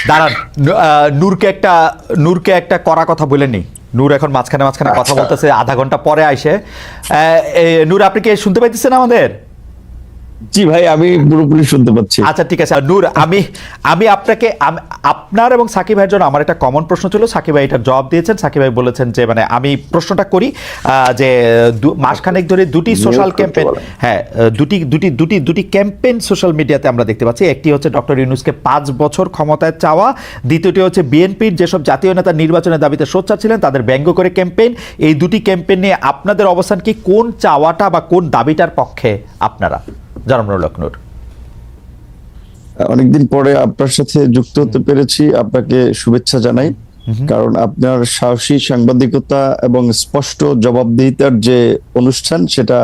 দাঁড়ান, নূরকে একটা কড়া কথা বলে নি। নূর এখন মাঝখানে কথা বলতেছে, আধা ঘন্টা পরে আইসে। নূর, আপনি কি শুনতে পাইতেছেন আমাদের? জি ভাই, আমি পুরোপুরি শুনতে পাচ্ছি। আচ্ছা, ঠিক আছে। নূর, আমি আপনাকে, আপনার এবং সাকিব ভাইয়ের জন্য আমার একটা কমন প্রশ্ন ছিল। সাকিব ভাই এটার জবাব দিয়েছেন। সাকিব ভাই বলেছেন যে মানে আমি প্রশ্নটা করি যে মাসখানেক ধরে দুটি সোশ্যাল ক্যাম্পেইন, হ্যাঁ, দুটি ক্যাম্পেইন সোশ্যাল মিডিয়াতে আমরা দেখতে পাচ্ছি। একটি হচ্ছে ডক্টর ইউনূসকে 5 বছর ক্ষমতায় চাওয়া, দ্বিতীয়টি হচ্ছে বিএনপির যেসব জাতীয় নেতা নির্বাচনের দাবিতে সোচ্চার ছিলেন তাদের ব্যঙ্গ করে ক্যাম্পেইন। এই দুটি ক্যাম্পেইন নিয়ে আপনাদের অবস্থান কি? কোন চাওয়াটা বা কোন দাবিটার পক্ষে আপনারা? নূর, অনেকদিন পরে আপনার সাথে যুক্ত হতে পেরেছি, আপনাকে শুভেচ্ছা জানাই। কারণ আপনার সাহসী সাংবাদিকতা এবং স্পষ্ট জবাবদিহিতার যে অনুষ্ঠান, সেটা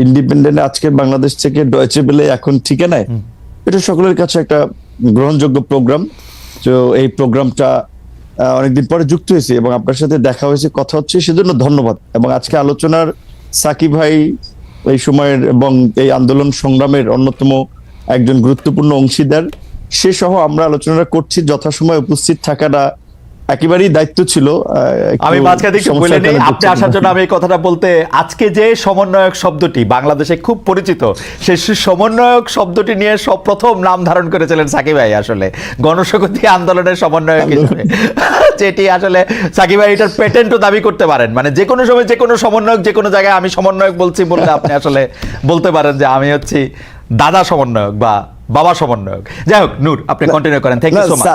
ইন্ডিপেন্ডেন্ট আজকের বাংলাদেশ থেকে ডয়েচে বেলে এখন ঠিকানায়, এটা সকলের কাছে একটা গ্রহণযোগ্য প্রোগ্রাম। তো এই প্রোগ্রামটা অনেকদিন পরে যুক্ত হয়েছে এবং আপনার সাথে দেখা হয়েছে, কথা হচ্ছে, সেজন্য ধন্যবাদ। এবং আজকে আলোচনার সাকিব ভাই এই সময়ের এবং এই আন্দোলন সংগ্রামের অন্যতম একজন গুরুত্বপূর্ণ অংশীদার, সে সহ আমরা আলোচনা করছি। যথাসময়ে উপস্থিত থাকাটা একেবারেই দায়িত্ব ছিল। আমি মাঝখানে একটু বলে নেই, আপনি আসার জন্য আমি এই কথাটা বলতে, আজকে যে সমন্বয়ক শব্দটি বাংলাদেশে খুব পরিচিত, সেই সমন্বয়ক শব্দটি নিয়ে প্রথম নাম ধারণ করেছিলেন সাকিব ভাই আসলে গণশক্তি আন্দোলনের সমন্বয়ক হিসেবে। যেটি আসলে সাকিব ভাই এটার পেটেন্টও দাবি করতে পারেন, মানে যে কোনো সময় যে কোনো সমন্বয়ক যে কোনো জায়গায় আমি সমন্বয়ক বলছি বললে আপনি আসলে বলতে পারেন যে আমি হচ্ছি দাদা সমন্বয়ক বা বাবা সমন্বয়ক। যাই হোক, নূর, আপনি কন্টিনিউ করেন। Thank you so much.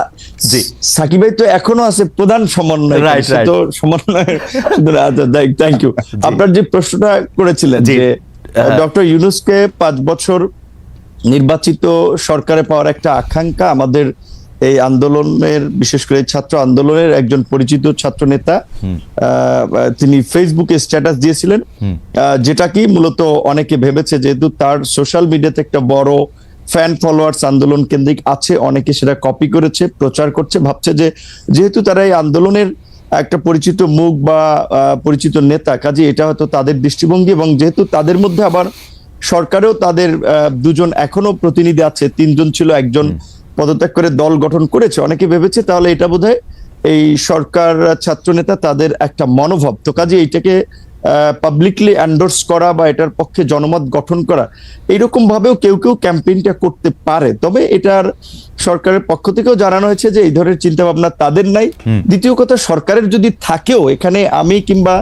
জি, সাকিব ভাই তো এখনো আছে প্রধান সমন্বয়ক, তো সমন্বয়। Thank you. আপনার যে প্রশ্নটা করেছিলেন যে ডক্টর ইউনূসকে 5 বছর নির্বাচিত সরকারে পাওয়ার একটা আকাঙ্ক্ষা আমাদের এই আন্দোলনের, বিশেষ করে ছাত্র আন্দোলনের একজন পরিচিত ছাত্র নেতা, তিনি ফেসবুকে স্ট্যাটাস দিয়েছিলেন, যেটা কি মূলত অনেকে ভেবেছে যেহেতু তার সোশ্যাল মিডিয়াতে একটা বড় ফ্যান ফলোয়ার্স আন্দোলন কেন্দ্রিক আছে, অনেকে সেটা কপি করেছে, প্রচার করছে, ভাবছে যে যেহেতু তারা এই আন্দোলনের একটা পরিচিত মুখ বা পরিচিত নেতা, কাজে এটা হয়তো তাদের দৃষ্টিভঙ্গি। এবং যেহেতু তাদের মধ্যে আবার সরকারেও তাদের দুজন এখনো প্রতিনিধি আছে, 3 জন ছিল, একজন পদত্যাগ করে দল গঠন করেছে, অনেকে ভেবেছে তাহলে এটা বোধহয় এই সরকার ছাত্র নেতা তাদের একটা মনোভাব। তো কাজে এইটাকে পাবলিকলি এন্ডোর্স করা বা এটার পক্ষে জনমত গঠন করা, এইরকম ভাবেও কেউ কেউ ক্যাম্পেইনটা করতে পারে। তবে এটার সরকারের পক্ষ থেকেও জানানো হয়েছে যে এই ধরনের চিন্তা ভাবনা তাদের নাই। দ্বিতীয় কথা, সরকারের যদি থাকেও, এখানে আমি কিংবা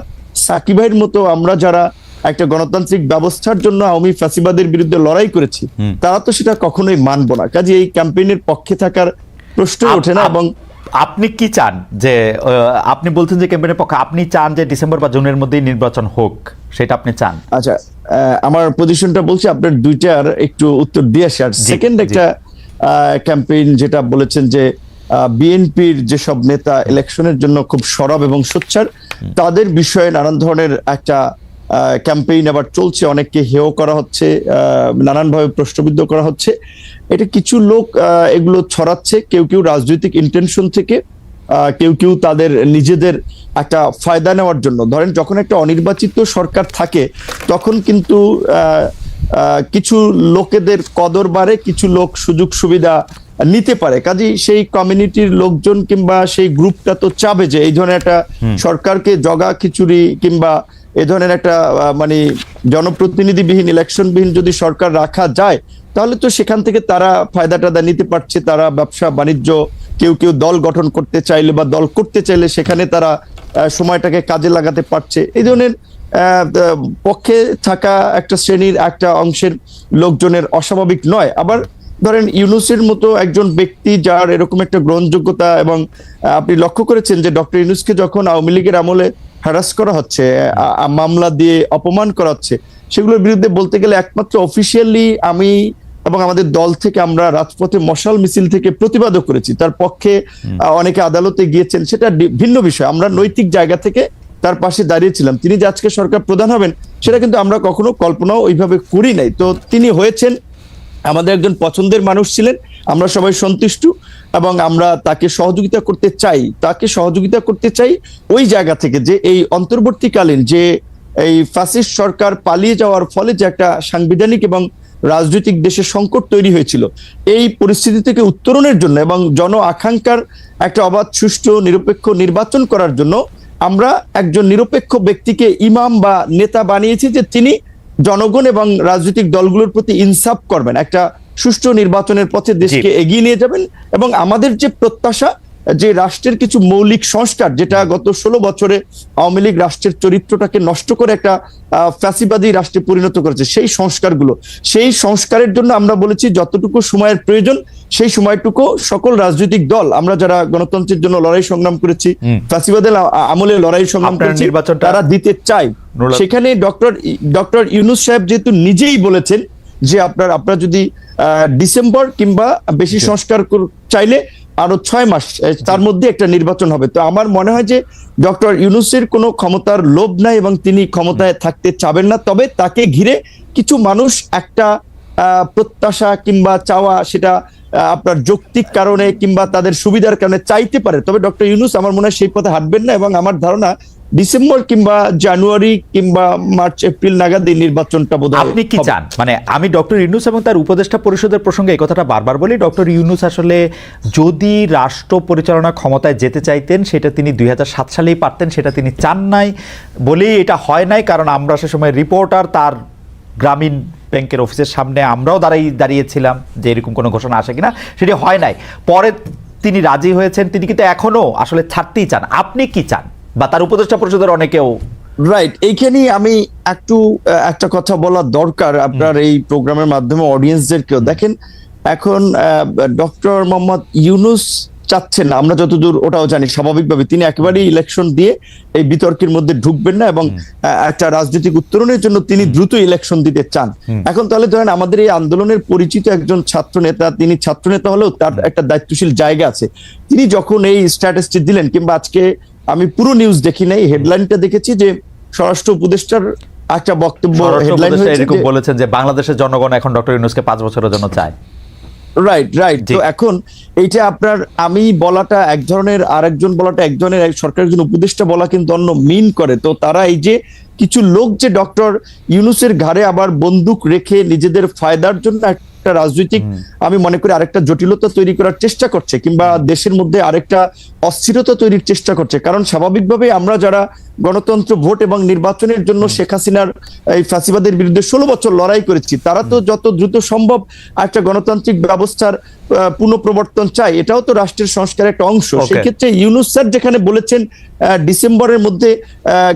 সাকিব ভাইয়ের মতো আমরা যারা একটা গণতান্ত্রিক ব্যবস্থার জন্য আওয়ামী ফ্যাসিবাদের বিরুদ্ধে লড়াই করেছি, তারা তো সেটা কখনোই মানব না। কাজে এই ক্যাম্পেইনের পক্ষে থাকার প্রশ্ন ওঠে না। এবং আপনি কি চান যে, আপনি বলছেন যে ক্যাম্পেইনের পক্ষে, আপনি চান যে ডিসেম্বর বা জুনের মধ্যেই নির্বাচন হোক, সেটা আপনি চান? আচ্ছা, আমার পজিশনটা বলছি, আপনার দুইটার একটু উত্তর দিয়ে আসি। আর সেকেন্ড একটা ক্যাম্পেইন যেটা বলেছেন যে বিএনপির যেসব নেতা ইলেকশনের জন্য খুব সরব এবং সোচ্চার, তাদের বিষয়ে নানান ধরনের একটা ক্যাম্পেইন আবার চলছে, অনেককে হেয় করা হচ্ছে, নানানভাবে প্রশ্নবিদ্ধ করা হচ্ছে। এটা কিছু লোক এগুলো ছড়াচ্ছে, কেউ কেউ রাজনৈতিক ইন্টেনশন থেকে, কেউ কেউ তাদের নিজেদের একটা ফায়দা নেওয়ার জন্য। ধরেন, যখন একটা অনির্বাচিত সরকার থাকে তখন কিন্তু কিছু লোকেদের কদর বাড়ে, কিছু লোক সুযোগ সুবিধা নিতে পারে। কাজেই সেই কমিউনিটির লোকজন কিংবা সেই গ্রুপটা তো চাবে যে এই ধরনের একটা সরকারকে জগা খিচুড়ি কিংবা এ ধরনের একটা মানে জনপ্রতিনিধিবিহীন, ইলেকশনবিহীন যদি সরকার রাখা যায়, তাহলে তো সেখান থেকে তারা ফায়দাটা নিতে পারছে। তারা ব্যবসা বাণিজ্য, কেউ কেউ দল গঠন করতে চাইলে বা দল করতে চাইলে সেখানে তারা সময়টাকে কাজে লাগাতে পারছে। এই ধরনের পক্ষে থাকা একটা শ্রেণীর, একটা অংশের লোকজনের অস্বাভাবিক নয়। আবার ধরেন, ইউনূসের মতো একজন ব্যক্তি যার এরকম একটা গ্রহণযোগ্যতা, এবং আপনি লক্ষ্য করেছেন যে ডক্টর ইউনূসকে যখন আওয়ামী লীগের আমলে হ্যারাস করা হচ্ছে, মামলা দিয়ে অপমান করা হচ্ছে, সেগুলোর বিরুদ্ধে বলতে গেলে একমাত্র অফিসিয়ালি আমি এবং আমাদের দল থেকে আমরা রাজপথে মশাল মিছিল থেকে প্রতিবাদও করেছি। তার পক্ষে অনেকে আদালতে গিয়েছেন, সেটা ভিন্ন বিষয়। আমরা নৈতিক জায়গা থেকে তার পাশে দাঁড়িয়েছিলাম। তিনি যে আজকে সরকার প্রধান হবেন, সেটা কিন্তু আমরা কখনো কল্পনাও ওইভাবে করি নাই। তো তিনি হয়েছেন, আমাদের একজন পছন্দের মানুষ ছিলেন, আমরা সবাই সন্তুষ্ট এবং আমরা তাকে সহযোগিতা করতে চাই ওই জায়গা থেকে যে এই অন্তর্বর্তীকালীন যে এই ফ্যাসিস্ট সরকার পালিয়ে যাওয়ার ফলে যে একটা সাংবিধানিক এবং রাজনৈতিক দেশে সংকট তৈরি হয়েছিল, এই পরিস্থিতি থেকে উত্তরণের জন্য এবং জন আকাঙ্ক্ষার একটা অবাধ সুষ্ঠু নিরপেক্ষ নির্বাচন করার জন্য আমরা একজন নিরপেক্ষ ব্যক্তিকে ইমাম বা নেতা বানিয়েছি, যে তিনি জনগণ এবং রাজনৈতিক দলগুলোর প্রতি ইনসাফ করবেন, একটা সুষ্ঠু নির্বাচনের পথে দেশকে এগিয়ে নিয়ে যাবেন। এবং আমাদের যে প্রত্যাশা, যে রাষ্ট্রের কিছু মৌলিক সংস্কার, যেটা গত 16 বছরে আওয়ামী লীগ রাষ্ট্রের চরিত্রটাকে নষ্ট করে একটা ফ্যাসিবাদী রাষ্ট্রে পরিণত করেছে, সেই সংস্কারের জন্য আমরা বলেছি যতটুকু সময়ের প্রয়োজন সেই সময়টুকু সকল রাজনৈতিক দল, আমরা যারা গণতন্ত্রের জন্য লড়াই সংগ্রাম করেছি, ফ্যাসিবাদের আমলে লড়াই সংগ্রাম করেছি, তারা দিতে চাই। সেখানে ডক্টর ইউনূস সাহেব যেহেতু নিজেই বলেছেন যে আপনারা যদি ডিসেম্বর কিংবা বেশি সংস্কার চাইলে আরো 6 মাস তার মধ্যে একটা নির্বাচন হবে। তো আমার মনে হয় যে ডক্টর ইউনূসের কোনো ক্ষমতার লোভ নাই এবং তিনি ক্ষমতায় থাকতে চাবেন না। তবে তাকে ঘিরে কিছু মানুষ একটা প্রত্যাশা কিংবা চাওয়া, সেটা আপনার যৌক্তিক কারণে কিংবা তাদের সুবিধার কারণে চাইতে পারে। তবে ডক্টর ইউনূস আমার মনে হয় সেই পথে হাঁটবেন না, এবং আমার ধারণা ডিসেম্বর কিংবা জানুয়ারি কিংবা মার্চ এপ্রিল নাগাদ এই নির্বাচনটা বোধহয়। আপনি কি চান? মানে আমি ডক্টর ইউনূস এবং তার উপদেষ্টা পরিষদের প্রসঙ্গে এই কথাটা বারবার বলি, ডক্টর ইউনূস আসলে যদি রাষ্ট্র পরিচালনা ক্ষমতায় যেতে চাইতেন সেটা তিনি 2007 সালেই পারতেন, সেটা তিনি চান নাই বলেই এটা হয় নাই। কারণ আমরা সে সময় রিপোর্টার তার গ্রামীণ ব্যাংকের অফিসের সামনে আমরাও দাঁড়িয়েছিলাম যে এরকম কোনো ঘোষণা আসে কিনা, সেটি হয় নাই। পরে তিনি রাজি হয়েছেন, তিনি কিন্তু এখনো আসলে ছাড়তেই চান। আপনি কি চান, বা তার উপদেষ্টা পরিষদের অনেকেও? রাইট, এইখানেই আমি একটা কথা বলা দরকার আপনার এই প্রোগ্রামের মাধ্যমে অডিয়েন্সদেরকেও। দেখেন, এখন ডক্টর মোহাম্মদ ইউনূস চাচ্ছেন না, আমরা যতদূর ওটাও জানি, স্বাভাবিকভাবে তিনি একেবারেই ইলেকশন দিয়ে এই বিতর্কের মধ্যে ঢুকবেন না, এবং একটা রাজনৈতিক উত্তরণের জন্য তিনি দ্রুত ইলেকশন দিতে চান। এখন তাহলে ধরেন আমাদের এই আন্দোলনের পরিচিত একজন ছাত্র নেতা, তিনি ছাত্র নেতা হলেও তার একটা দায়িত্বশীল জায়গা আছে, তিনি যখন এই স্ট্যাটাসটি দিলেন, কিংবা আজকে আমি পুরো নিউজ দেখি নাই, হেডলাইনটা দেখেছি যে স্বরাষ্ট্র উপদেষ্টার একটা বক্তব্য, হেডলাইন এরকম বলেছেন যে বাংলাদেশের জনগণ এখন ডক্টর ইউনূসকে 5 বছরের জন্য চায়। রাইট। তো এখন এইটা আপনার আমি বলাটা এক ধরনের, আরেকজন বলাটা এক ধরনের, সরকারের একজন উপদেষ্টা বলা কিন্তু অন্য মিন করে। তো তারা এই যে কিছু লোক যে ডক্টর ইউনূসের ঘাড়ে আবার বন্দুক রেখে নিজেদের ফায়দার জন্য একটা রাজনৈতিক, আমি মনে করি আরেকটা জটিলতা তৈরি করার চেষ্টা করছে, কিংবা দেশের মধ্যে আরেকটা অস্থিরতা তৈরির চেষ্টা করছে। কারণ স্বাভাবিকভাবে আমরা যারা গণতন্ত্র, ভোট এবং নির্বাচনের জন্য শেখ হাসিনার এই ফ্যাসিবাদের বিরুদ্ধে 16 বছর লড়াই করেছি, তারা তো যত দ্রুত সম্ভব একটা গণতান্ত্রিক ব্যবস্থার পুনঃপ্রবর্তন চাই, এটাও তো রাষ্ট্রের সংস্কারের একটা অংশ। সেক্ষেত্রে ইউনূস স্যার যেখানে বলেছেন ডিসেম্বরের মধ্যে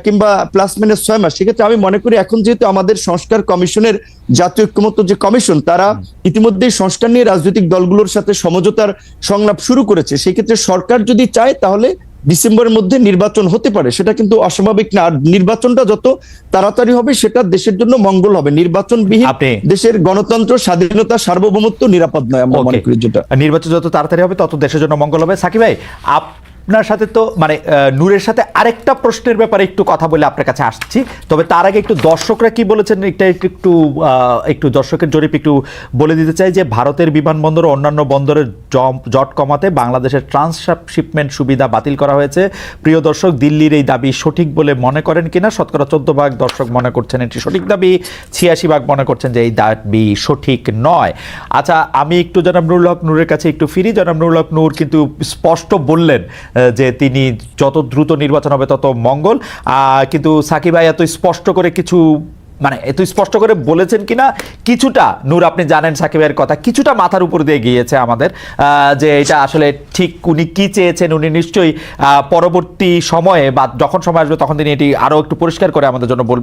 কিংবা প্লাস মাইনাস 6 মাস, সেক্ষেত্রে আমি মনে করি এখন যেহেতু আমাদের সংস্কার কমিশনের, জাতীয় ঐক্যমত্য যে কমিশন, তারা ইতিমধ্যেই সংস্কার নিয়ে রাজনৈতিক দলগুলোর সাথে সমঝোতার সংলাপ শুরু করেছে। সেক্ষেত্রে সরকার যদি চায় তাহলে ডিসেম্বরের মধ্যে নির্বাচন হতে পারে, সেটা কিন্তু অস্বাভাবিক না। আর নির্বাচনটা যত তাড়াতাড়ি হবে সেটা দেশের জন্য মঙ্গল হবে। নির্বাচনবিহীন দেশের গণতন্ত্র, স্বাধীনতা, সার্বভৌমত্ব নিরাপদ নয়, আমরা মনে করি। যেটা নির্বাচন যত তাড়াতাড়ি হবে তত দেশের জন্য মঙ্গল হবে। সাকিব ভাই, আপনার সাথে তো মানে নূরের সাথে আরেকটা প্রশ্নের ব্যাপারে একটু কথা বলে আপনার কাছে আসছি, তবে তার আগে একটু দর্শকরা কি বলেছেন একটু দর্শকের জরিপ একটু বলে দিতে চাই। যে ভারতের বিমানবন্দর ও অন্যান্য বন্দরের জট কমাতে বাংলাদেশের ট্রান্সশিপমেন্ট সুবিধা বাতিল করা হয়েছে। প্রিয় দর্শক, দিল্লির এই দাবি সঠিক বলে মনে করেন কিনা? শতকরা 14% দর্শক মনে করছেন এটি সঠিক দাবি, 86% মনে করছেন যে এই দাবি সঠিক নয়। আচ্ছা, আমি একটু জনাব নুরুল হক নূরের কাছে একটু ফিরি। জনাব নুরুল হক নূর কিন্তু স্পষ্ট বললেন যে তিনি যত দ্রুত নির্বাচন হবে তত মঙ্গল, কিন্তু সাকিব ভাই এত স্পষ্ট করে বলেছেন কিনা কিছুটা, নূর আপনি জানেন সাকিব ভাইয়ের কথা, কিছুটা মাথার উপর দিয়ে গিয়েছে আমাদের, যে এটা আসলে ঠিক উনি কি চেয়েছেন, উনি নিশ্চয়ই পরবর্তী সময়ে বা যখন সময় আসবে তখন তিনি এটি আরো একটু পরিষ্কার করে আমাদের জন্য বলবেন।